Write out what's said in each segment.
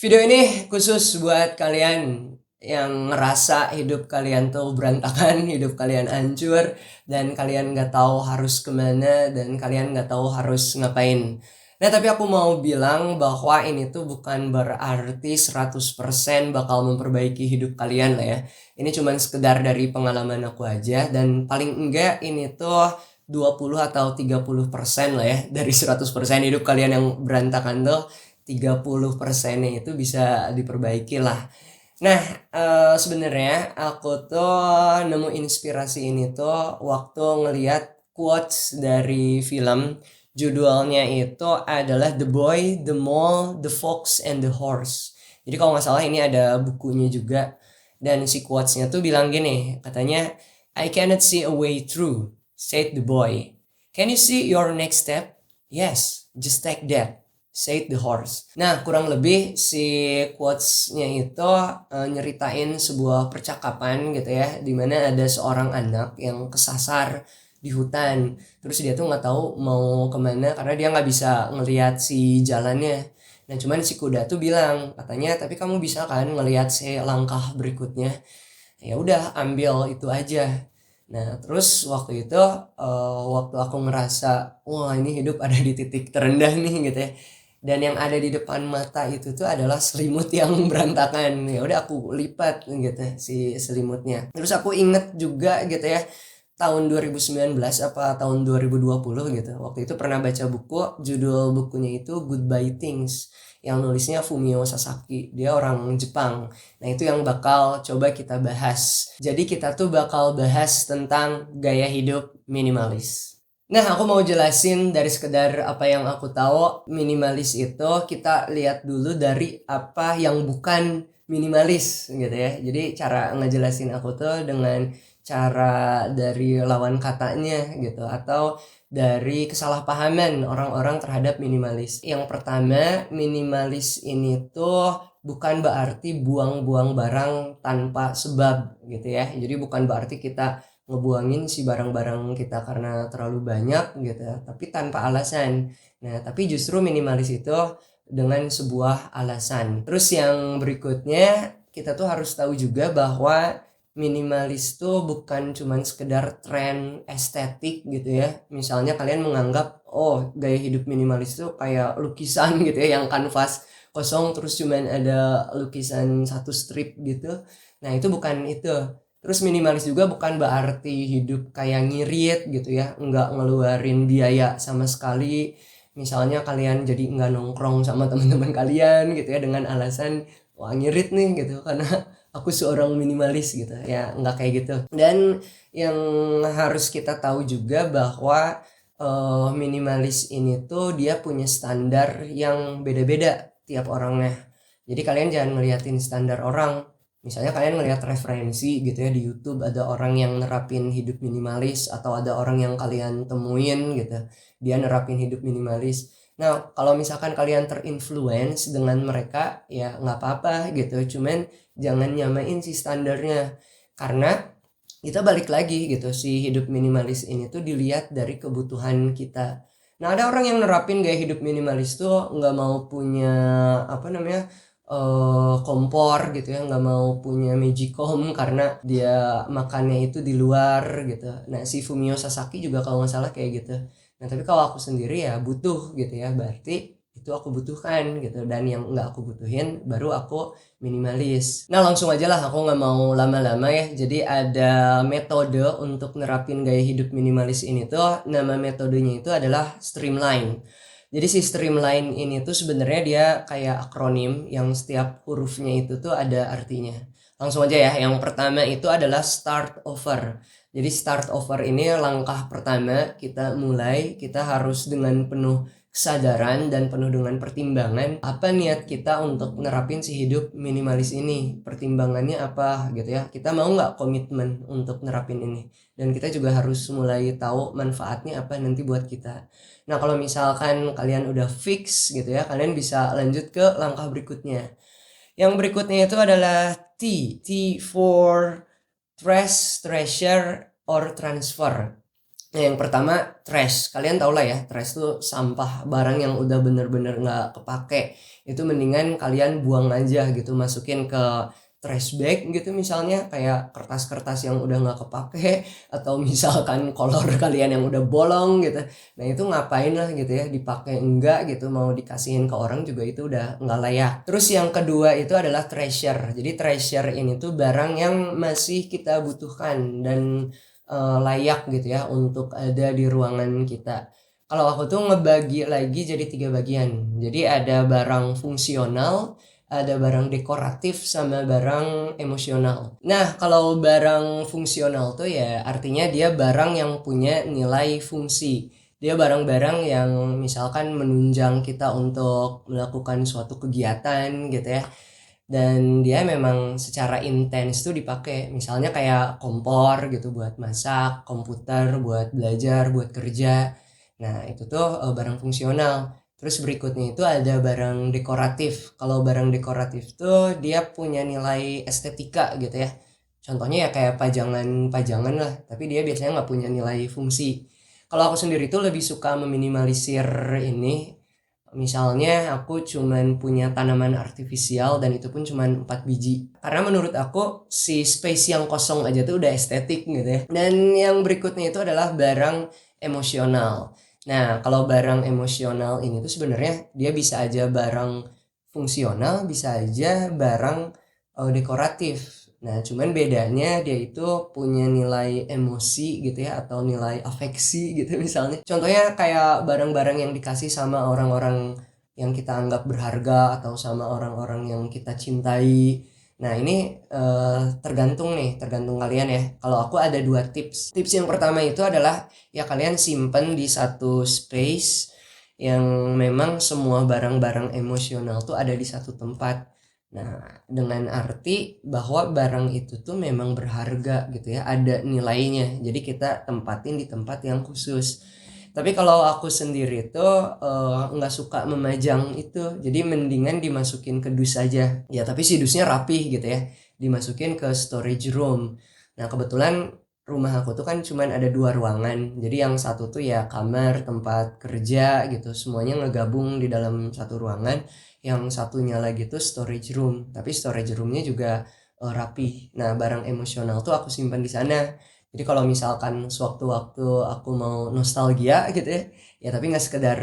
Video ini khusus buat kalian yang ngerasa hidup kalian tuh berantakan, hidup kalian hancur, dan kalian nggak tahu harus kemana, dan kalian nggak tahu harus ngapain. Nah, tapi aku mau bilang bahwa ini tuh bukan berarti 100% bakal memperbaiki hidup kalian lah ya. Ini cuman sekedar dari pengalaman aku aja, dan paling enggak ini tuh 20 atau 30% lah ya dari 100% hidup kalian yang berantakan tuh 30%-nya itu bisa diperbaiki lah. Nah, sebenarnya aku tuh nemu inspirasi ini tuh waktu ngelihat quotes dari film. Judulnya itu adalah The Boy, The Mole, The Fox, and the Horse. Jadi kalau nggak salah ini ada bukunya juga. Dan si quotesnya tuh bilang gini, katanya, I cannot see a way through, said the boy. Can you see your next step? Yes, just take that, said the horse. Nah, kurang lebih si quotes-nya itu nyeritain sebuah percakapan gitu ya, dimana ada seorang anak yang kesasar di hutan. Terus dia tuh nggak tahu mau kemana karena dia nggak bisa ngelihat si jalannya. Nah, cuman si kuda tuh bilang, katanya, tapi kamu bisa kan ngelihat si langkah berikutnya. Ya udah, ambil itu aja. Nah, terus waktu itu waktu aku ngerasa wah ini hidup ada di titik terendah nih gitu ya. Dan yang ada di depan mata itu tuh adalah selimut yang berantakan. Ya udah aku lipat gitu si selimutnya. Terus aku inget juga gitu ya tahun 2019 apa tahun 2020 gitu. Waktu itu pernah baca buku, judul bukunya itu Goodbye Things, yang nulisnya Fumio Sasaki. Dia orang Jepang. Nah, itu yang bakal coba kita bahas. Jadi kita tuh bakal bahas tentang gaya hidup minimalis. Nah, aku mau jelasin dari sekedar apa yang aku tahu. Minimalis itu kita lihat dulu dari apa yang bukan minimalis gitu ya. Jadi cara ngejelasin aku tuh dengan cara dari lawan katanya gitu, atau dari kesalahpahaman orang-orang terhadap minimalis. Yang pertama, minimalis ini tuh bukan berarti buang-buang barang tanpa sebab gitu ya. Jadi bukan berarti kita ngebuangin si barang-barang kita karena terlalu banyak gitu, tapi tanpa alasan. Nah, tapi justru minimalis itu dengan sebuah alasan. Terus yang berikutnya, kita tuh harus tahu juga bahwa minimalis tuh bukan cuman sekedar tren estetik gitu ya. Misalnya kalian menganggap, oh gaya hidup minimalis tuh kayak lukisan gitu ya, yang kanvas kosong terus cuman ada lukisan satu strip gitu. Nah, itu bukan itu. Terus minimalis juga bukan berarti hidup kayak ngirit gitu ya, nggak ngeluarin biaya sama sekali. Misalnya kalian jadi nggak nongkrong sama teman-teman kalian gitu ya dengan alasan wah ngirit nih gitu karena aku seorang minimalis gitu ya, nggak kayak gitu. Dan yang harus kita tahu juga bahwa minimalis ini tuh dia punya standar yang beda-beda tiap orangnya. Jadi kalian jangan ngeliatin standar orang. Misalnya kalian ngeliat referensi gitu ya di YouTube, ada orang yang nerapin hidup minimalis, atau ada orang yang kalian temuin gitu dia nerapin hidup minimalis. Nah, kalau misalkan kalian terinfluence dengan mereka ya nggak apa-apa gitu, cuman jangan nyamain si standarnya, karena kita balik lagi gitu, si hidup minimalis ini tuh dilihat dari kebutuhan kita. Nah, ada orang yang nerapin gaya hidup minimalis tuh nggak mau punya apa namanya kompor gitu ya, nggak mau punya magicom karena dia makannya itu di luar gitu. Nah, si Fumio Sasaki juga kalau nggak salah kayak gitu. Nah, tapi kalau aku sendiri ya butuh gitu ya, berarti itu aku butuhkan gitu, dan yang nggak aku butuhin baru aku minimalis. Nah, langsung aja lah, aku nggak mau lama-lama ya. Jadi ada metode untuk nerapin gaya hidup minimalis ini tuh, nama metodenya itu adalah streamline. Jadi si streamline ini tuh sebenarnya dia kayak akronim yang setiap hurufnya itu tuh ada artinya. Langsung aja ya, yang pertama itu adalah start over. Jadi start over ini langkah pertama kita mulai, kita harus dengan penuh kesadaran dan penuh dengan pertimbangan apa niat kita untuk nerapin si hidup minimalis ini. Pertimbangannya apa gitu ya, kita mau nggak komitmen untuk nerapin ini, dan kita juga harus mulai tahu manfaatnya apa nanti buat kita. Nah, kalau misalkan kalian udah fix gitu ya, kalian bisa lanjut ke langkah berikutnya. Yang berikutnya itu adalah T. T for trash, treasure, or transfer. Nah, yang pertama trash. Kalian tau lah ya, trash tuh sampah, barang yang udah bener-bener nggak kepake. Itu mendingan kalian buang aja gitu, masukin ke trash bag gitu misalnya, kayak kertas-kertas yang udah nggak kepake atau misalkan kolor kalian yang udah bolong gitu. Nah itu ngapain lah gitu ya, dipakai enggak gitu, mau dikasihin ke orang juga itu udah nggak layak. Terus yang kedua itu adalah treasure. Jadi treasure ini tuh barang yang masih kita butuhkan dan layak gitu ya untuk ada di ruangan kita. Kalau aku tuh ngebagi lagi jadi 3 bagian. Jadi ada barang fungsional, ada barang dekoratif, sama barang emosional. Nah, kalau barang fungsional tuh ya artinya dia barang yang punya nilai fungsi. Dia barang-barang yang misalkan menunjang kita untuk melakukan suatu kegiatan gitu ya, dan dia memang secara intens tuh dipakai, misalnya kayak kompor gitu buat masak, komputer buat belajar, buat kerja. Nah itu tuh barang fungsional. Terus berikutnya itu ada barang dekoratif. Kalau barang dekoratif tuh dia punya nilai estetika gitu ya, contohnya ya kayak pajangan-pajangan lah, tapi dia biasanya nggak punya nilai fungsi. Kalau aku sendiri tuh lebih suka meminimalisir ini. Misalnya aku cuman punya tanaman artifisial dan itu pun cuman 4 biji. Karena menurut aku si space yang kosong aja tuh udah estetik gitu ya. Dan yang berikutnya itu adalah barang emosional. Nah, kalau barang emosional ini tuh sebenarnya dia bisa aja barang fungsional, bisa aja barang dekoratif. Nah, cuman bedanya dia itu punya nilai emosi gitu ya, atau nilai afeksi gitu misalnya. Contohnya kayak barang-barang yang dikasih sama orang-orang yang kita anggap berharga atau sama orang-orang yang kita cintai. Nah, ini tergantung nih, tergantung kalian ya. Kalau aku ada 2 tips. Tips yang pertama itu adalah ya kalian simpen di satu space yang memang semua barang-barang emosional tuh ada di satu tempat. Nah, dengan arti bahwa barang itu tuh memang berharga gitu ya, ada nilainya. Jadi kita tempatin di tempat yang khusus. Tapi kalau aku sendiri tuh nggak suka memajang itu, jadi mendingan dimasukin ke dus aja. Ya tapi si dusnya rapih gitu ya, dimasukin ke storage room. Nah kebetulan rumah aku tuh kan cuman ada 2 ruangan. Jadi yang satu tuh ya kamar, tempat kerja gitu, semuanya ngegabung di dalam satu ruangan. Yang satunya lagi tuh storage room, tapi storage roomnya juga rapi. Nah barang emosional tuh aku simpan di sana. Jadi kalau misalkan sewaktu-waktu aku mau nostalgia gitu ya, ya tapi nggak sekedar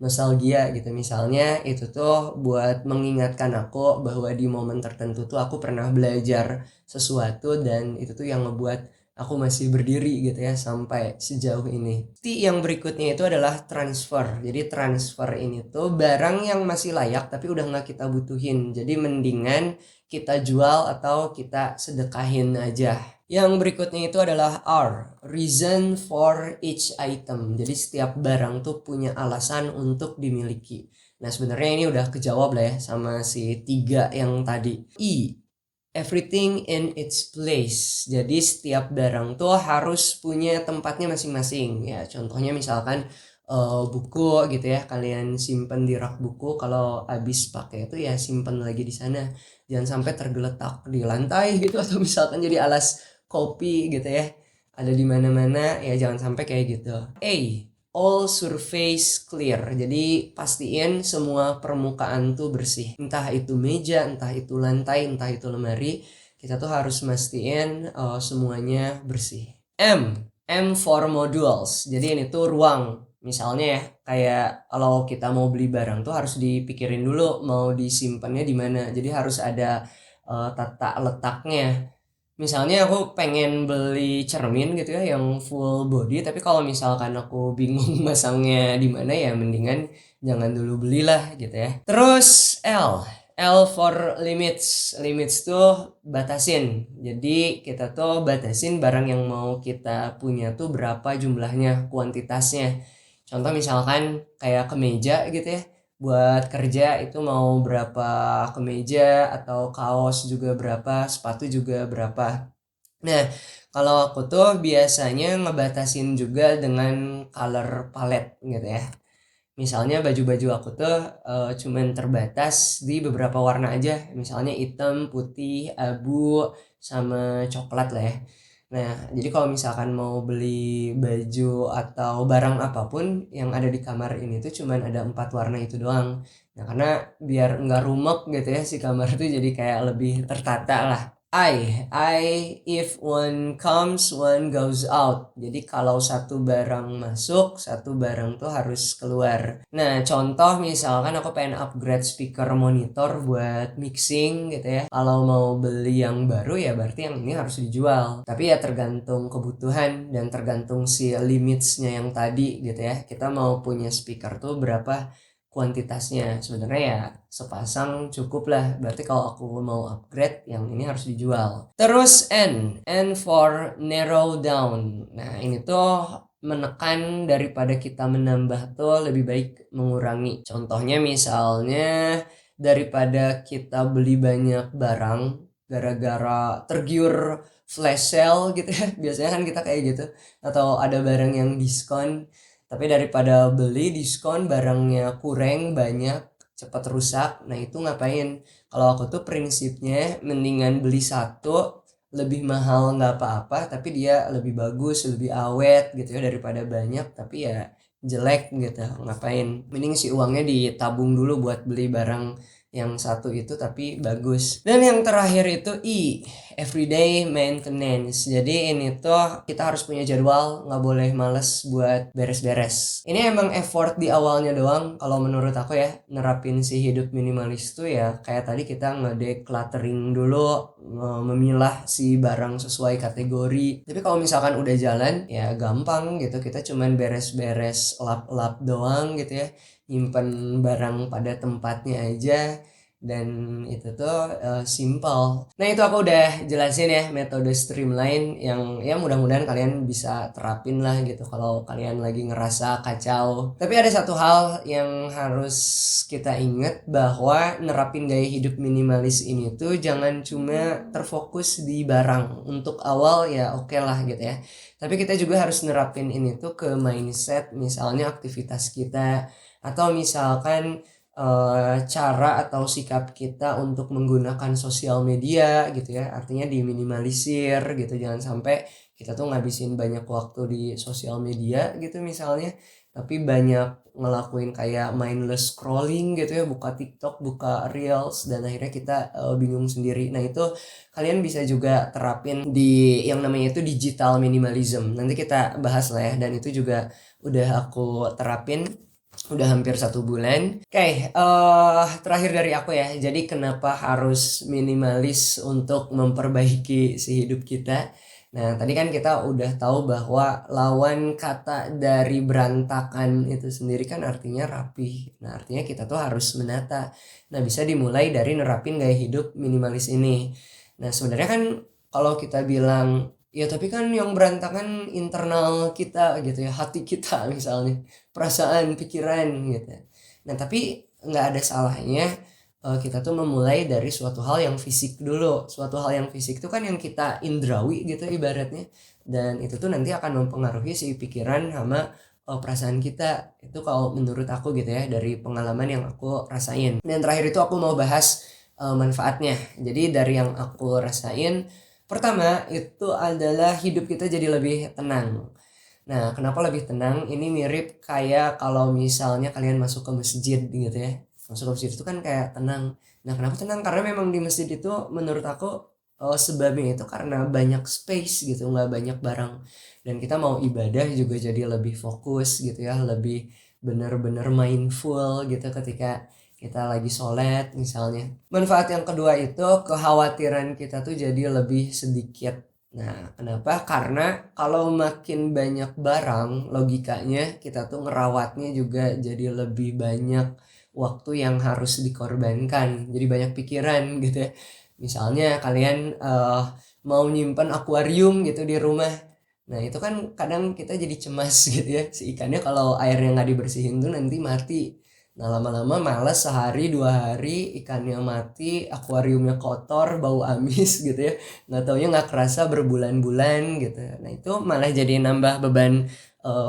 nostalgia gitu, misalnya itu tuh buat mengingatkan aku bahwa di momen tertentu tuh aku pernah belajar sesuatu, dan itu tuh yang ngebuat aku masih berdiri gitu ya sampai sejauh ini. Yang berikutnya itu adalah transfer. Jadi transfer ini tuh barang yang masih layak tapi udah nggak kita butuhin. Jadi mendingan kita jual atau kita sedekahin aja. Yang berikutnya itu adalah R, reason for each item. Jadi setiap barang tuh punya alasan untuk dimiliki. Nah sebenarnya ini udah kejawab lah ya sama si 3 yang tadi. I, everything in its place. Jadi setiap barang tuh harus punya tempatnya masing-masing. Ya, contohnya misalkan buku gitu ya, kalian simpen di rak buku, kalau habis pakai itu ya simpen lagi di sana. Jangan sampai tergeletak di lantai gitu, atau misalkan jadi alas kopi gitu ya. Ada di mana-mana, ya jangan sampai kayak gitu. All surface clear. Jadi pastiin semua permukaan tuh bersih. Entah itu meja, entah itu lantai, entah itu lemari. Kita tuh harus mastiin semuanya bersih. M for modules. Jadi ini tuh ruang. Misalnya ya, kayak kalau kita mau beli barang tuh harus dipikirin dulu mau disimpannya di mana. Jadi harus ada tata letaknya. Misalnya aku pengen beli cermin gitu ya yang full body, tapi kalau misalkan aku bingung masangnya di mana, ya mendingan jangan dulu belilah gitu ya. Terus L for limits. Limits tuh batasin. Jadi kita tuh batasin barang yang mau kita punya tuh berapa jumlahnya, kuantitasnya. Contoh misalkan kayak kemeja gitu ya, buat kerja itu mau berapa kemeja, atau kaos juga berapa, sepatu juga berapa. Nah, kalau aku tuh biasanya ngebatasin juga dengan color palette gitu ya. Misalnya baju-baju aku tuh cuman terbatas di beberapa warna aja. Misalnya hitam, putih, abu, sama coklat lah ya. Nah, jadi kalau misalkan mau beli baju atau barang apapun yang ada di kamar ini tuh cuman ada 4 warna itu doang. Nah, karena biar nggak rumek gitu ya si kamar tuh jadi kayak lebih tertata lah. If one comes, one goes out. Jadi kalau satu barang masuk, satu barang tuh harus keluar. Nah, contoh misalkan aku pengen upgrade speaker monitor buat mixing gitu ya. Kalau mau beli yang baru ya berarti yang ini harus dijual. Tapi ya tergantung kebutuhan dan tergantung si limitsnya yang tadi gitu ya. Kita mau punya speaker tuh berapa kuantitasnya. Sebenarnya ya sepasang cukup lah. Berarti kalau aku mau upgrade yang ini harus dijual. Terus N for narrow down. Nah, ini tuh menekan daripada kita menambah tuh lebih baik mengurangi. Contohnya misalnya daripada kita beli banyak barang gara-gara tergiur flash sale gitu ya. Biasanya kan kita kayak gitu. Atau ada barang yang diskon. Tapi daripada beli diskon barangnya kurang banyak cepat rusak. Nah, itu ngapain? Kalau aku tuh prinsipnya mendingan beli satu lebih mahal nggak apa-apa tapi dia lebih bagus, lebih awet gitu ya daripada banyak tapi ya jelek gitu. Ngapain? Mending si uangnya ditabung dulu buat beli barang yang satu itu tapi bagus. Dan yang terakhir itu everyday maintenance. Jadi ini tuh kita harus punya jadwal, nggak boleh males buat beres-beres. Ini emang effort di awalnya doang. Kalau menurut aku ya, nerapin si hidup minimalis tuh ya kayak tadi kita nge-decluttering dulu, memilah si barang sesuai kategori. Tapi kalau misalkan udah jalan, ya gampang gitu. Kita cuman beres-beres lap-lap doang gitu ya. Nyimpen barang pada tempatnya aja dan itu tuh simple. Nah, itu aku udah jelasin ya metode streamline yang ya mudah-mudahan kalian bisa terapin lah gitu kalau kalian lagi ngerasa kacau. Tapi ada satu hal yang harus kita ingat bahwa nerapin gaya hidup minimalis ini tuh jangan cuma terfokus di barang. Untuk awal ya oke lah gitu ya. Tapi kita juga harus nerapin ini tuh ke mindset misalnya aktivitas kita atau misalkan cara atau sikap kita untuk menggunakan sosial media gitu ya, artinya diminimalisir gitu. Jangan sampai kita tuh ngabisin banyak waktu di sosial media gitu misalnya tapi banyak ngelakuin kayak mindless scrolling gitu ya, buka TikTok, buka Reels dan akhirnya kita bingung sendiri. Nah, itu kalian bisa juga terapin di yang namanya itu digital minimalism. Nanti kita bahas lah ya, dan itu juga udah aku terapin udah hampir 1 bulan. Oke, terakhir dari aku ya. Jadi kenapa harus minimalis untuk memperbaiki si hidup kita? Nah, tadi kan kita udah tahu bahwa lawan kata dari berantakan itu sendiri kan artinya rapi. Nah, artinya kita tuh harus menata. Nah, bisa dimulai dari nerapin gaya hidup minimalis ini. Nah, sebenarnya kan kalau kita bilang ya tapi kan yang berantakan internal kita gitu ya, hati kita misalnya, perasaan, pikiran gitu. Nah, tapi nggak ada salahnya kita tuh memulai dari suatu hal yang fisik dulu. Suatu hal yang fisik itu kan yang kita indrawi gitu ibaratnya. Dan itu tuh nanti akan mempengaruhi si pikiran sama perasaan kita. Itu kalau menurut aku gitu ya dari pengalaman yang aku rasain. Dan terakhir itu aku mau bahas manfaatnya. Jadi dari yang aku rasain, pertama itu adalah hidup kita jadi lebih tenang. Nah, kenapa lebih tenang? Ini mirip kayak kalau misalnya kalian masuk ke masjid gitu ya. Masuk ke masjid itu kan kayak tenang. Nah, kenapa tenang? Karena memang di masjid itu menurut aku sebabnya itu karena banyak space gitu, nggak banyak barang. Dan kita mau ibadah juga jadi lebih fokus gitu ya, lebih benar-benar mindful gitu ketika kita lagi sholat misalnya. Manfaat yang kedua itu kekhawatiran kita tuh jadi lebih sedikit. Nah, kenapa? Karena kalau makin banyak barang, logikanya kita tuh ngerawatnya juga jadi lebih banyak waktu yang harus dikorbankan. Jadi banyak pikiran gitu ya. Misalnya kalian mau nyimpan akuarium gitu di rumah. Nah, itu kan kadang kita jadi cemas gitu ya. Si ikannya kalau airnya nggak dibersihin tuh nanti mati. Nah, lama-lama malas, sehari 2 hari ikannya mati, akuariumnya kotor, bau amis gitu ya. Nggak taunya nggak kerasa berbulan-bulan gitu. Nah, itu malah jadi nambah beban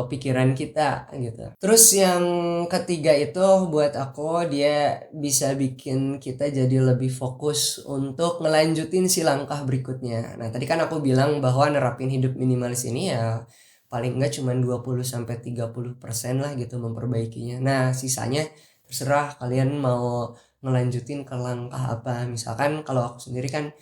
pikiran kita gitu. Terus yang ketiga itu buat aku dia bisa bikin kita jadi lebih fokus untuk ngelanjutin si langkah berikutnya. Nah, tadi kan aku bilang bahwa nerapin hidup minimalis ini ya paling enggak cuma 20-30% lah gitu memperbaikinya. Nah, sisanya terserah kalian mau ngelanjutin ke langkah apa. Misalkan kalau aku sendiri kan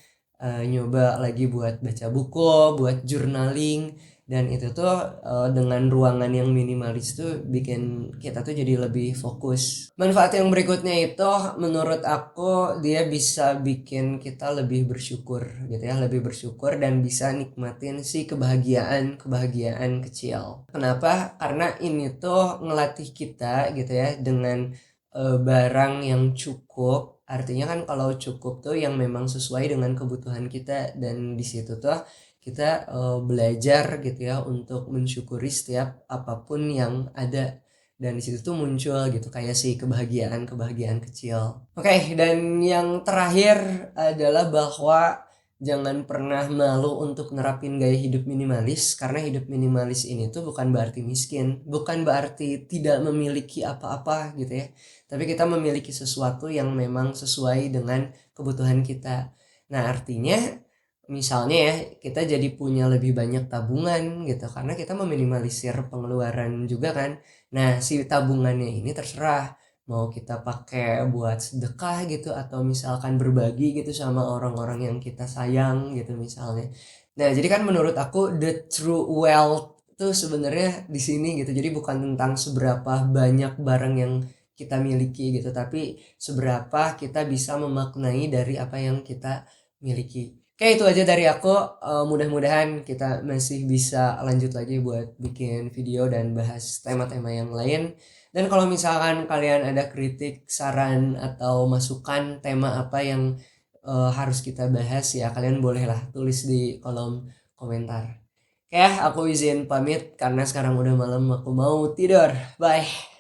nyoba lagi buat baca buku, buat journaling, dan itu tuh dengan ruangan yang minimalis tuh bikin kita tuh jadi lebih fokus. Manfaat yang berikutnya itu menurut aku dia bisa bikin kita lebih bersyukur gitu ya, lebih bersyukur dan bisa nikmatin si kebahagiaan kecil. Kenapa? Karena ini tuh ngelatih kita gitu ya dengan barang yang cukup. Artinya kan kalau cukup tuh yang memang sesuai dengan kebutuhan kita, dan di situ tuh kita belajar gitu ya untuk mensyukuri setiap apapun yang ada, dan di situ tuh muncul gitu kayak si kebahagiaan kecil. Oke, dan yang terakhir adalah bahwa jangan pernah malu untuk nerapin gaya hidup minimalis, karena hidup minimalis ini tuh bukan berarti miskin, bukan berarti tidak memiliki apa-apa gitu ya. Tapi kita memiliki sesuatu yang memang sesuai dengan kebutuhan kita. Nah, artinya misalnya ya kita jadi punya lebih banyak tabungan gitu karena kita meminimalisir pengeluaran juga kan. Nah, si tabungannya ini terserah mau kita pakai buat sedekah gitu atau misalkan berbagi gitu sama orang-orang yang kita sayang gitu misalnya. Nah, jadi kan menurut aku the true wealth itu sebenarnya di sini gitu. Jadi bukan tentang seberapa banyak barang yang kita miliki gitu, tapi seberapa kita bisa memaknai dari apa yang kita miliki. Oke, itu aja dari aku. Mudah-mudahan kita masih bisa lanjut lagi buat bikin video dan bahas tema-tema yang lain. Dan kalau misalkan kalian ada kritik, saran, atau masukan tema apa yang harus kita bahas ya kalian bolehlah tulis di kolom komentar. Oke, aku izin pamit karena sekarang udah malam, aku mau tidur. Bye.